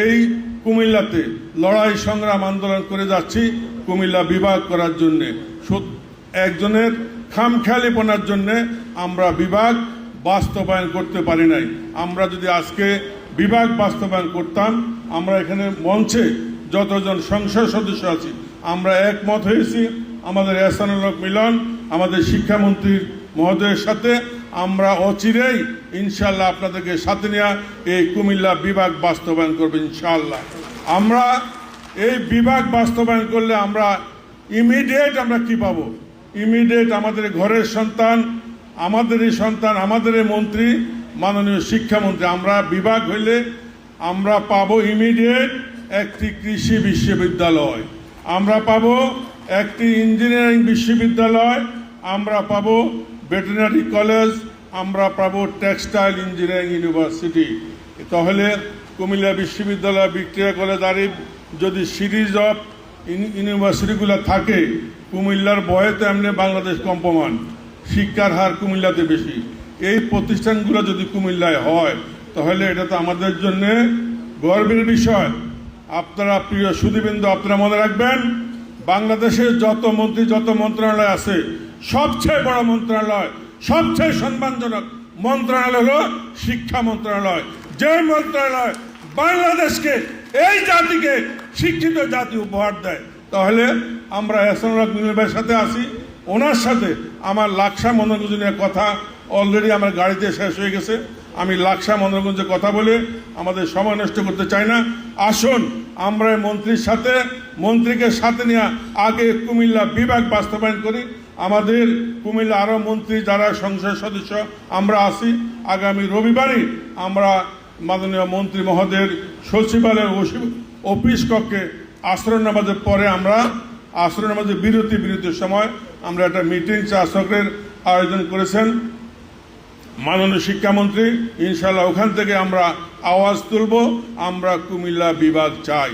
এই কুমিল্লাতে লড়াই সংগ্রাম আন্দোলন করে যাচ্ছি কুমিল্লা বিভাগ করার জন্যে। একজনের খামখেয়ালিপনার জন্যে আমরা বিভাগ বাস্তবায়ন করতে পারি নাই। আমরা যদি আজকে বিভাগ বাস্তবায়ন করতাম, আমরা এখানে মঞ্চে যতজন সংসদ সদস্য আছি আমরা একমত হয়েছি আমাদের এহসানুল হক মিলন আমাদের শিক্ষামন্ত্রী মহোদয়ের সাথে, আমরা অচিরেই ইনশাল্লাহ আপনাদেরকে সাথে নিয়ে এই কুমিল্লা বিভাগ বাস্তবায়ন করবো ইনশাল্লাহ। আমরা এই বিভাগ বাস্তবায়ন করলে আমরা ইমিডিয়েট আমরা কি পাবো? ইমিডিয়েট আমাদের ঘরের সন্তান, আমাদেরই সন্তান, আমাদেরই মন্ত্রী, মাননীয় শিক্ষামন্ত্রী, আমরা বিভাগ হইলে আমরা পাবো ইমিডিয়েট একটি কৃষি বিশ্ববিদ্যালয়, আমরা পাবো একটি ইঞ্জিনিয়ারিং বিশ্ববিদ্যালয়, আমরা পাবো ভেটেরিনারি কলেজ, আমরা পাবো টেক্সটাইল ইঞ্জিনিয়ারিং ইউনিভার্সিটি। তাহলে কুমিল্লা বিশ্ববিদ্যালয়, ভিক্টোরিয়া কলেজ, আরিফ যদি সিরিজ অফ ইউনিভার্সিটিগুলো থাকে, কুমিল্লার বয়ে তো এমনি বাংলাদেশ কম্পমান, শিক্ষার হার কুমিল্লাতে বেশি। এই প্রতিষ্ঠানগুলো যদি কুমিল্লায় হয় তাহলে এটা তো আমাদের জন্য গর্বের বিষয়। আপনারা প্রিয় সুধীবৃন্দ, আপনারা মনে রাখবেন, বাংলাদেশের যত মন্ত্রী, যত মন্ত্রণালয় আছে, সবচেয়ে বড় মন্ত্রণালয়, সবচেয়ে সম্মানজনক মন্ত্রণালয় হলো শিক্ষা মন্ত্রণালয়। যে মন্ত্রণালয় বাংলাদেশকে, এই জাতিকে শিক্ষিত জাতি উপহার দেয়। তাহলে আমরা এহসানুল হক মিলন ভাইয়ের সাথে আছি, ওনার সাথে আমার লাকসা মনোরঞ্জনের কথা অলরেডি আমার গাড়িতে শেষ হয়ে গেছে। আমি লাকসা মনোরঞ্জনের কথা বলে আমাদের সময় নষ্ট করতে চাই না। আসুন আমরা মন্ত্রীর সাথে, মন্ত্রীকে সাথে নিয়ে আগে কুমিল্লা বিভাগ বাস্তবায়ন করি। আমাদের কুমিল্লা আরও মন্ত্রী যারা সংসদ সদস্য আমরা আছি, আগামী রবিবারই আমরা মাননীয় মন্ত্রী মহোদয়ের সচিবালয়ের অফিস কক্ষে আসর নামাজের পরে আমরা আসর নামাজের বিরতির সময় আমরা একটা মিটিং চক্রের আয়োজন করেছেন মাননীয় শিক্ষামন্ত্রী। ইনশাল্লাহ ওখান থেকে আমরা আওয়াজ তুলব, আমরা কুমিল্লা বিভাগ চাই।